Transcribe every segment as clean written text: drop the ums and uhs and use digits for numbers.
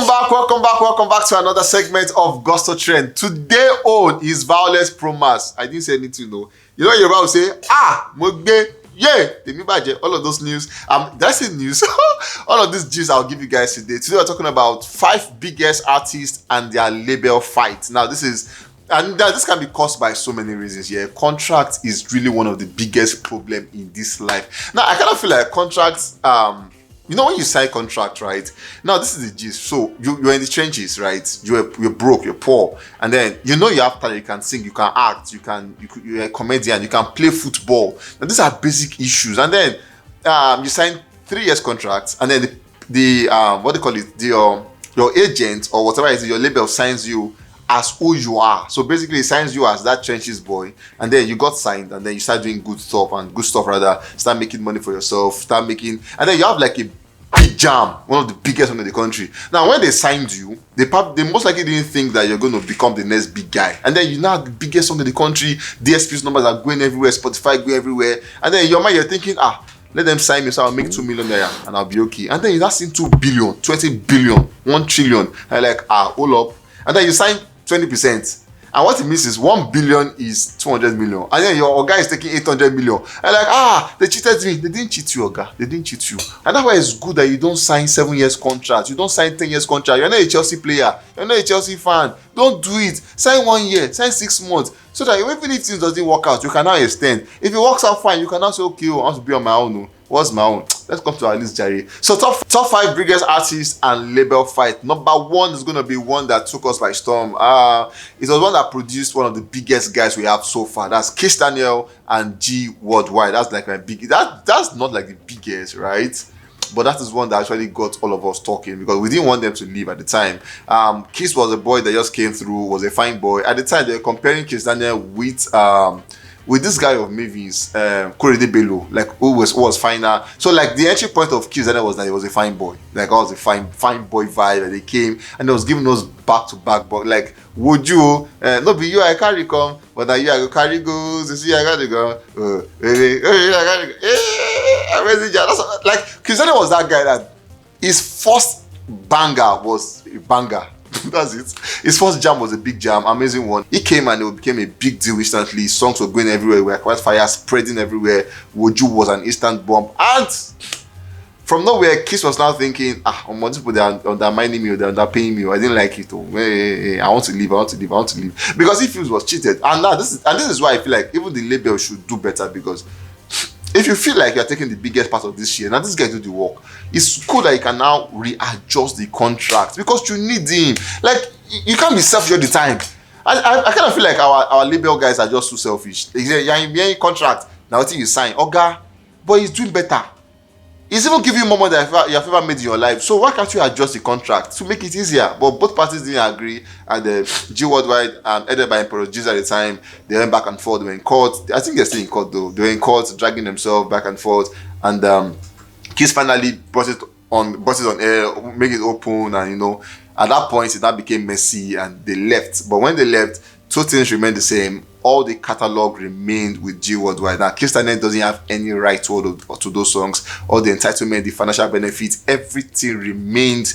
Welcome back to another segment of Gusto Trend. Today on is Violence Promas. I didn't say anything though. You know you're about to say, Mogbe, yeah, all of those news. That's it news. All of these gist I'll give you guys today. Today we're talking about 5 biggest artists and their label fight. Now this can be caused by so many reasons. Yeah, contract is really one of the biggest problem in this life. Now I kind of feel like contracts. You know when you sign contract, right? Now this is the gist. So you're in the trenches, right? You're broke, you're poor, and then you have talent. You can sing, you can act, you're a comedian, you can play football. Now these are basic issues. And then you sign 3 years contract, and then the what do you call it? Your agent or whatever it is, your label signs you as who you are. So basically it signs you as that trenches boy, and then you got signed, and then you start doing good stuff start making money for yourself, and then you have like a big jam, one of the biggest one in the country. Now when they signed you, they most likely didn't think that you're going to become the next big guy, and then you now have the biggest song in the country, DSP's numbers are going everywhere, Spotify going everywhere, and then in your mind you're thinking, let them sign me so I'll make 2 million naira and I'll be okay. And then you start seeing 2 billion, 20 billion, 1 trillion, and you're like, hold up. And then you sign 20%, and what it means is 1 billion is 200 million, and then your Oga is taking 800 million, and like, they cheated me. They didn't cheat you, Oga. They didn't cheat you. And that's why it's good that you don't sign 7 years contract, you don't sign 10 years contract. You're not a Chelsea player, you're not a Chelsea fan. Don't do it. Sign 1 year, sign 6 months, so that even if things doesn't work out, you can now extend. If it works out fine, you can now say, okay, I want to be on my own. What's my own? Let's come to our list, Jerry. So top 5 biggest artists and label fight. Number 1 is gonna be one that took us by storm. It was one that produced one of the biggest guys we have so far. That's Kiss Daniel and G Worldwide. That's like my big. That's not like the biggest, right? But that is one that actually got all of us talking, because we didn't want them to leave at the time. Kiss was a boy that just came through, was a fine boy. At the time, they were comparing Kiss Daniel with this guy of Mavis, Korede Bello, like who was finer. So like the entry point of Kiss Daniel was that he was a fine boy. Like I was a fine boy vibe, and they came and they was giving us back to back, but like, would you no be you I carry come, but now you I go carry goes, you see I gotta go. That's like Kiss Daniel was that guy that his first banger was a banger. That's it. His first jam was a big jam, amazing one. He came and it became a big deal instantly. Songs were going everywhere, were quite fire spreading everywhere. Woju was an instant bomb, and from nowhere, Kiss was now thinking, more people they are undermining me, or they're underpaying me, or I didn't like it. I want to leave. Because he feels was cheated, and now this is why I feel like even the label should do better, because if you feel like you're taking the biggest part of this year, now this guy do the work. It's cool that you can now readjust the contract, because you need him. Like, you can't be selfish all the time. I kind of feel like our label guys are just too selfish. They say, you're in contract, now what you sign, Oga, but he's doing better. He's even giving you more money than you have ever made in your life. So why can't you adjust the contract to make it easier? But both parties didn't agree, and G Worldwide, headed by Emperor G's at the time, they went back and forth. They were in court. I think they're still in court though. They were in court, dragging themselves back and forth, and Kiss finally brought it on air, make it open, and at that point it now became messy, and they left. But when they left, 2 things remained the same. All the catalog remained with G Worldwide. Now, Kiss Daniel doesn't have any right to those songs. All the entitlement, the financial benefits, everything remained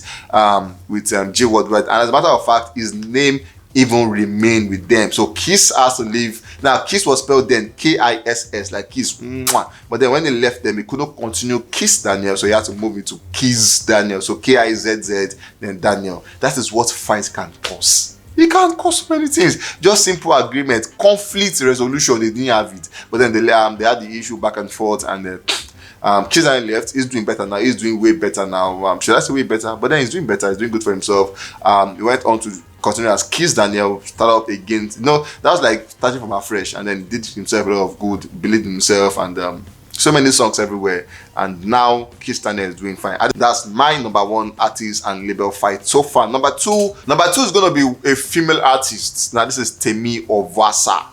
with G Worldwide. And as a matter of fact, his name even remained with them. So Kiss has to leave. Now, Kiss was spelled then Kiss, like Kiss. But then when they left them, he couldn't continue Kiss Daniel, so he had to move into Kiss Daniel. So Kizz, then Daniel. That is what fight can cause. It can cause many things. Just simple agreement, conflict resolution, they didn't have it. But then they had the issue back and forth, and Kiss Daniel left. He's doing better now. He's doing way better now. Should I say way better? But then he's doing better. He's doing good for himself. He went on to continue as Kiss Daniel, started up again. That was like starting from afresh, and then did himself a lot of good, believed in himself, and so many songs everywhere, and now Kiss Daniel is doing fine. That's my number 1 artist and label fight so far. Number two is gonna be a female artist. Now this is Temi Ovasa.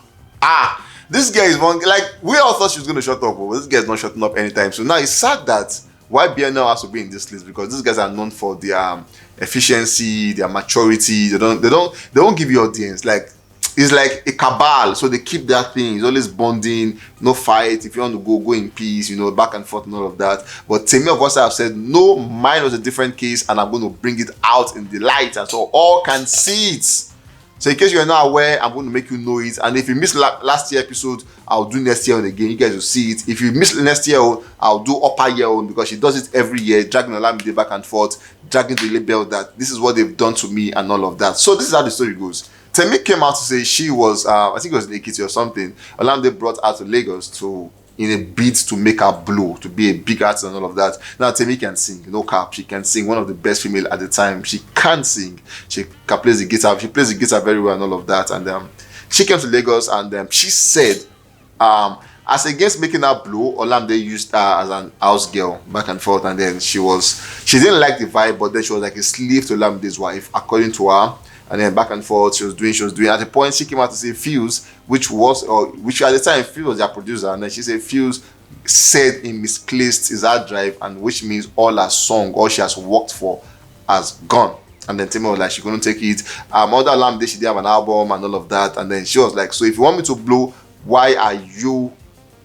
This guy is one, like, we all thought she was gonna shut up, but this guy is not shutting up anytime soon. Now it's sad that why BNL has to be in this list, because these guys are known for their efficiency, their maturity. They don't give you audience. Like, it's like a cabal, so they keep that thing. It's always bonding, no fight. If you want to go in peace, back and forth and all of that. But Temi Okosa have said, no, mine was a different case, and I'm going to bring it out in the light, and so all can see it. So in case you're not aware, I'm going to make you know it. And if you missed last year episode, I'll do next year on again. You guys will see it. If you missed next year, I'll do upper year on, because she does it every year, dragging Olamide back and forth, dragging the label that this is what they've done to me and all of that. So this is how the story goes. Temi came out to say she was, I think it was in Ekiti or something. Olamide brought her to Lagos in a bid to make her blow, to be a big artist and all of that. Now Temi can sing, no cap. She can sing, one of the best female at the time. She can sing. She can play the guitar. She plays the guitar very well and all of that. And she came to Lagos, and she said, as against making her blow, Olamide used her as an house girl back and forth. And then she didn't like the vibe, but then she was like a slave to Olamide's wife, according to her. And then back and forth, she was doing. At the point, she came out to say Fuse, which at the time Fuse was their producer, and then she said Fuse said he misplaced his hard drive, and which means all her song, all she has worked for, has gone. And then Temi was like, she couldn't take it. Mother Olamide, she did have an album and all of that, and then she was like, so if you want me to blow, why are you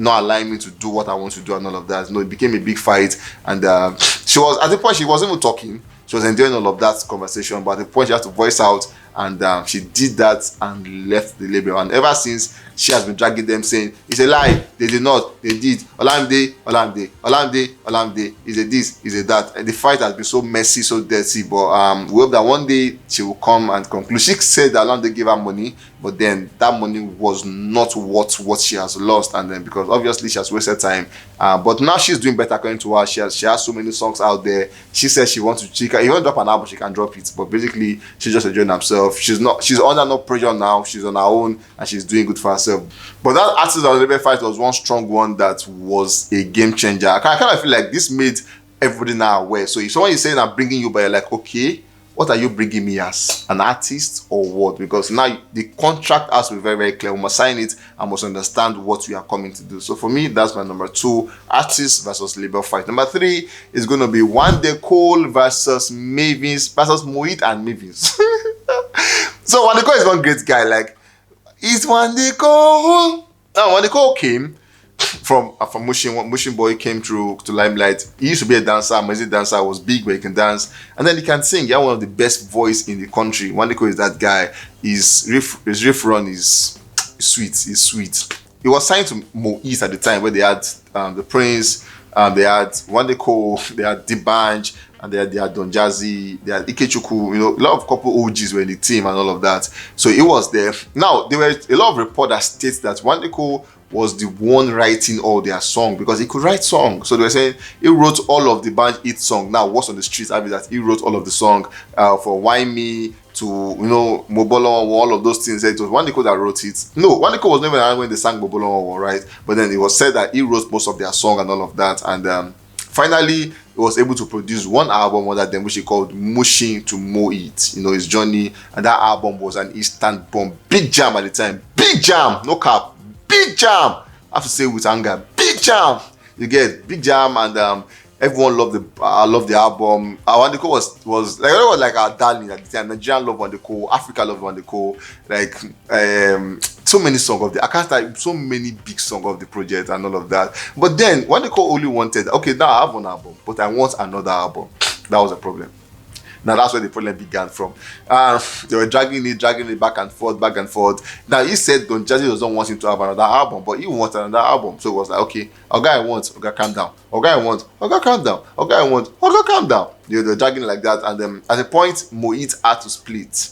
not allowing me to do what I want to do and all of that? It became a big fight, and she was at the point she wasn't even talking. She was enjoying all of that conversation, but at the point she had to voice out, and she did that and left the label. And ever since, she has been dragging them, saying it's a lie, they did not, they did. Olamide, is a this, is a that. And the fight has been so messy, so dirty, but we hope that one day she will come and conclude. She said that Olamide gave her money, but then that money was not worth what she has lost, and then because obviously she has wasted time. But now she's doing better, according to her. She has so many songs out there. She says she wants to, if you want to drop an album, she can drop it, but basically she's just enjoying herself. She's under no pressure now. She's on her own, and she's doing good for herself. But that artist on the label fight was one strong one that was a game changer. I kind of feel like this made everybody now aware. So if someone is saying I'm bringing you, but you're like, okay, what are you bringing me as? An artist or what? Because now the contract has to be very, very clear. We must sign it and must understand what we are coming to do. So for me, that's my number 2, artist versus label fight. Number 3 is going to be Wande Cole versus Moit and Mavins. So Wande Cole is one great guy. Like, it's Wande Cole. Wande Cole came from Mushin. Mushin boy came through to limelight. He used to be a dancer, music dancer, was big where he can dance, and then he can sing. He had one of the best voice in the country. Wande Cole is that guy. His riff run is sweet. He's sweet. He was signed to Mo East at the time, where they had the Prince, they had Wande Cole, they had D'banj, and they had Don Jazzy, they had Ikechukwu. A lot of couple OGs were in the team and all of that. So it was there. Now there were a lot of reports that states that Wande Cole was the one writing all their song, because he could write songs. So they were saying he wrote all of the band hit song. Now what's on the streets, I mean, that he wrote all of the song for Wine Me to Mobolo, all of those things. It was Wande Cole that wrote it. No, Wande Cole was never around when they sang Mobolo, right? But then it was said that he wrote most of their song and all of that. And finally, he was able to produce one album under them, which he called Mushin to Mo It. His journey, and that album was an instant bomb, big jam at the time, big jam, no cap. Big jam. I have to say with anger, big jam. You get big jam, and everyone loved the album. Wande Cole was like our darling at the time. Nigerian loved Wande Cole, Africa loved Wande Cole. Like so many songs of I can't tell so many big songs of the project and all of that. But then Wande Cole only wanted, okay, now I have one album, but I want another album. That was a problem. Now that's where the problem began from. They were dragging it back and forth. Now he said Don Jazzy doesn't want him to have another album, but he wants another album. So it was like, okay, okay, I want, okay, calm down. Okay, I want, okay, calm down. Okay, I want, okay, calm down. They were dragging like that, and at a point, Moit had to split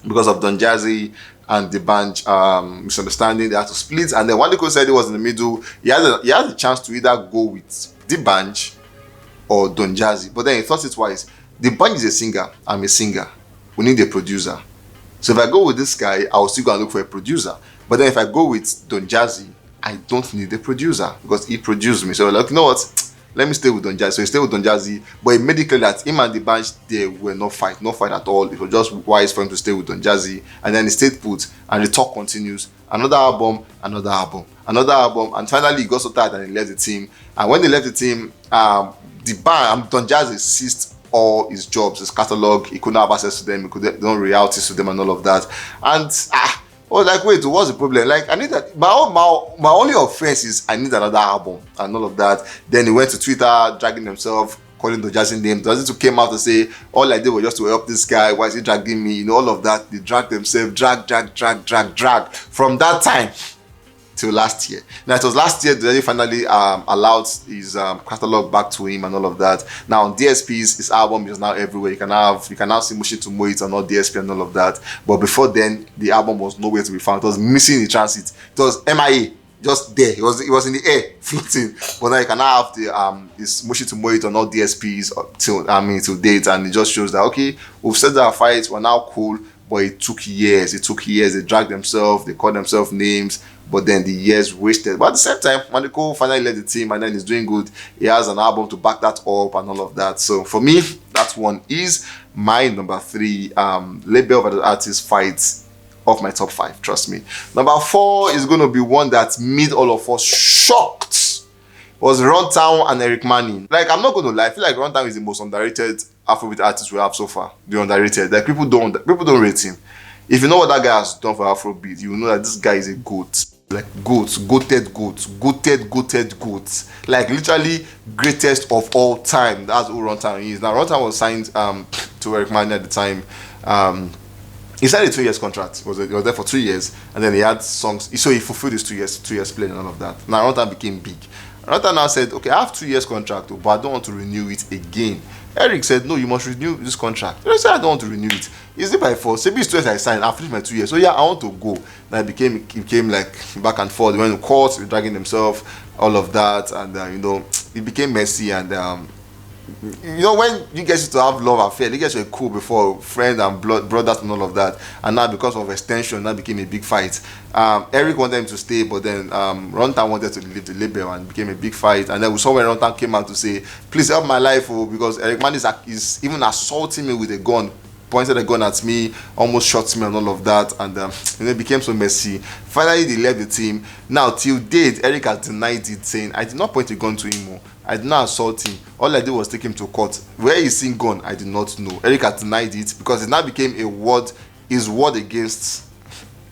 because of Don Jazzy and D'banj misunderstanding. They had to split, and then Wande Cole said he was in the middle. He had the chance to either go with D'banj or Don Jazzy, but then he thought it twice. D'banj is a singer, I'm a singer. We need a producer. So if I go with this guy, I'll still go and look for a producer. But then if I go with Don Jazzy, I don't need a producer because he produced me. So like, you know what? Let me stay with Don Jazzy. So he stayed with Don Jazzy, but it made it clear that him and D'banj, they were no fight at all. It was just wise for him to stay with Don Jazzy, and then he stayed put, and the talk continues. Another album, and finally he got so tired and he left the team. And when they left the team, Don Jazzy ceased all his jobs, his catalog. He couldn't have access to them. He couldn't do royalties to them and all of that. And I was like, wait, what's the problem? Like, I need that. My only offense is I need another album and all of that. Then he went to Twitter, dragging himself, calling the Jazzy name. Jazzy came out to say, all I did was just to help this guy. Why is he dragging me? You know, all of that. They dragged themselves, drag. From that time till last year. Now it was last year that he finally allowed his catalog back to him and all of that. Now on DSPs, his album is now everywhere. You can now see Mushi to Moit on all DSP and all of that. But before then, the album was nowhere to be found. It was missing in transit. It was MIA. Just there, it was in the air, floating. But now you can now have the his Mushi to Moit on all DSPs till date, and it just shows that okay, we've set our fight, we're now cool. But it took years. They dragged themselves, they called themselves names, but then the years wasted. But at the same time, Maniko finally led the team and then he's doing good. He has an album to back that up and all of that. So for me, that one is my number 3 label of the artist fights of my top 5. Trust me. Number 4 is going to be one that made all of us shocked. Was Runtown and Eric Mani. Like, I'm not going to lie, I feel like Runtown is the most underrated Afrobeat artist we have so far. The underrated. Like, people don't rate him. If you know what that guy has done for Afrobeat, you will know that this guy is a goat. Like goated. Like literally greatest of all time. That's who Runtown is. Now Runtown was signed to Eric Mani at the time. He signed a 2 years contract. He was there for 2 years, and then he had songs. So he fulfilled his 2 years play and all of that. Now Runtown became big. Runtown now said, okay, I have 2 years contract, but I don't want to renew it again. Eric said, no, you must renew this contract. He said, I don't want to renew it. Is it by force? Maybe it's 2 years I signed. I finished my 2 years. So yeah, I want to go. Now it became like back and forth. They went to court, dragging themselves, all of that, and it became messy. And when you get to have love affair, you guys were cool before, friends and brothers and all of that, and now because of extension, that became a big fight. Eric wanted him to stay, but then Runtown wanted to leave the label, and it became a big fight. And then we saw when Runtown came out to say, please help my life, because Eric Mani is even assaulting me with a gun, pointed a gun at me, almost shot me and all of that, and it became so messy. Finally, they left the team. Now, till date, Eric has denied it, saying, I did not point a gun to him. I did not assault him. All I did was take him to court. Where he's seen gun, I did not know. Eric has denied it because it now became his word against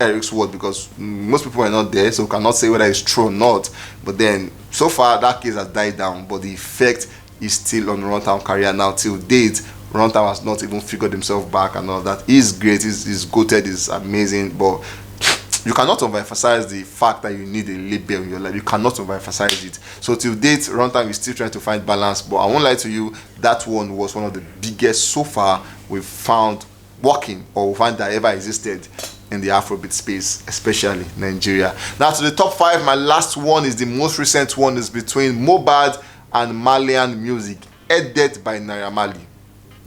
Eric's word, because most people are not there, so cannot say whether it's true or not. But then, so far, that case has died down, but the effect is still on Runtown career now. Till date, Runtown has not even figured himself back and all that. He's great, he's goated, he's amazing, but you cannot overemphasize the fact that you need a label in your life. You cannot overemphasize it. So till date, Runtown is still trying to find balance, but I won't lie to you, that one was one of the biggest so far we've found working, or we find that ever existed in the Afrobeat space, especially Nigeria. Now to the top 5, my last one is the most recent one, is between Mohbad and Malian Music, edited by Naira Marley.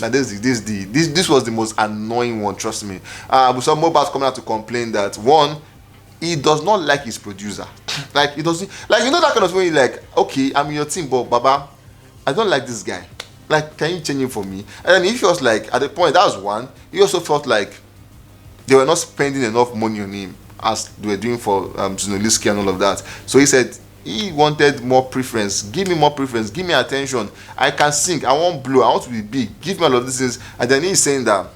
Now this was the most annoying one, trust me. We saw Mohbad coming out to complain that one, he does not like his producer. Like he doesn't, like, that kind of way, like, okay, I'm in your team, but Baba, I don't like this guy. Like, can you change him for me? And then he feels like at the point, that was one, he also felt like they were not spending enough money on him as they were doing for Zunoliski and all of that. So he said he wanted more preference. Give me more preference, give me attention. I can sing, I want blow, I want to be big, give me all of these things. And then he's saying that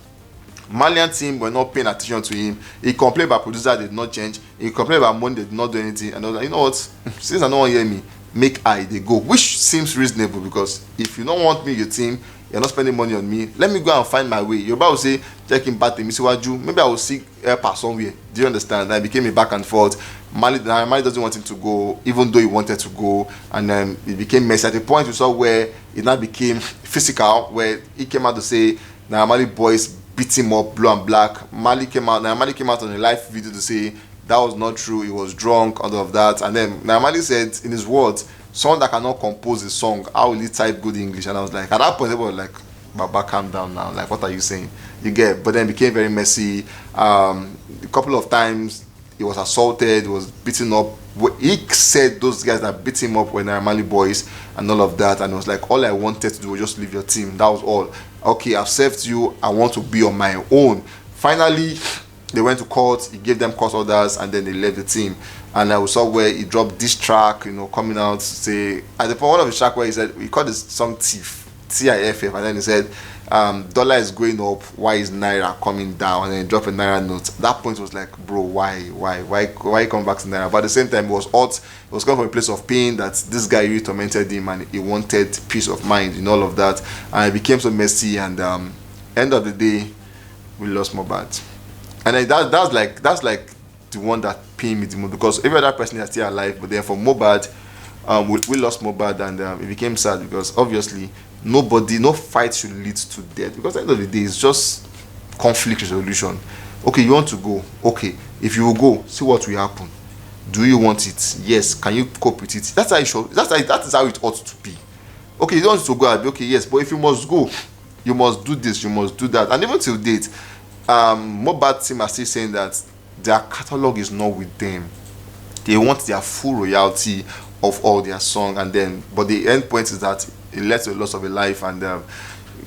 Malian team were not paying attention to him. He complained about producer did not change. He complained about money, they did not do anything. And I was like, you know what? Since I don't want to hear me, make they go. Which seems reasonable, because if you don't want me, your team, you're not spending money on me, let me go and find my way. You're about to say, check him back to Misiwaju. Maybe I will seek help somewhere. Do you understand? And it became a back and forth. Mali doesn't want him to go, even though he wanted to go. And then it became messy. At the point we saw where it now became physical, where he came out to say, Mali boys beat him up, blue and black. Mali came out on a live video to say that was not true, he was drunk, all of that. And then Mali said, in his words, someone that cannot compose a song, how will he type good English? And I was like, at that point, they were like, Baba, calm down now. Like, what are you saying? You get, but then it became very messy. A couple of times, he was assaulted, he was beaten up. He said those guys that beat him up were Mali boys and all of that. And it was like, all I wanted to do was just leave your team. That was all. Okay, I've served you. I want to be on my own. Finally, they went to court. He gave them court orders, and then they left the team. And I saw where he dropped this track, coming out to say, at the point, one of the track where he said, he called this song Thief, Tiff, and then he said, dollar is going up, why is naira coming down, and then drop a naira note. That point was like, bro, why come back to naira? But at the same time, it was hot. It was coming from a place of pain that this guy really tormented him, and he wanted peace of mind in all of that, and it became so messy. And end of the day, we lost Mohbad. And then that's like the one that pained me the most, because every other person is still alive, but then for Mohbad, we lost Mohbad, and it became sad because obviously no fight should lead to death, because at the end of the day it's just conflict resolution. Okay, you want to go, okay, if you will go, see what will happen. Do you want it? Yes. Can you cope with it? That is how it ought to be. Okay, you don't want to go, okay, yes, but if you must go, you must do this, you must do that. And even till date, Mohbad team are still saying that their catalog is not with them. They want their full royalty of all their song, and then but the end point is that it led to a loss of a life. And I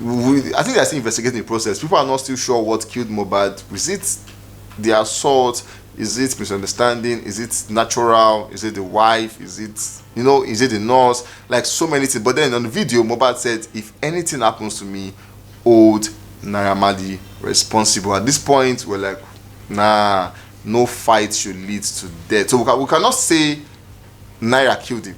think they're still investigating the process. People are not still sure what killed Mohbad. Is it the assault? Is it misunderstanding? Is it natural? Is it the wife? Is it is it the nurse? Like so many things. But then on the video, Mohbad said, if anything happens to me, hold Naira Marley responsible. At this point, we're like, nah, no fight should lead to death. So we cannot say Naira killed him,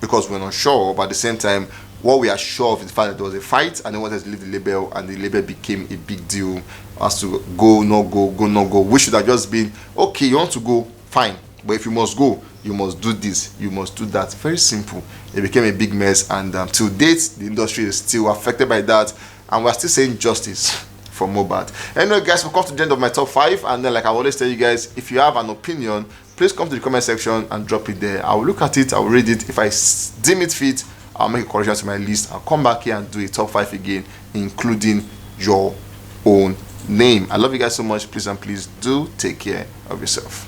because we're not sure. But at the same time, what we are sure of is the fact that there was a fight, and they wanted to leave the label, and the label became a big deal as to go, no go, go, no go. We should have just been, okay, you want to go, fine, but if you must go, you must do this, you must do that. Very simple. It became a big mess, and till date, the industry is still affected by that, and we're still saying justice for Mohbad. Anyway, guys, we'll come to the end of my top 5, and then, like I always tell you guys, if you have an opinion, please come to the comment section and drop it there. I will look at it, I will read it. If I deem it fit, I'll make a correction to my list. I'll come back here and do a top 5 again, including your own name. I love you guys so much. Please and please do take care of yourself.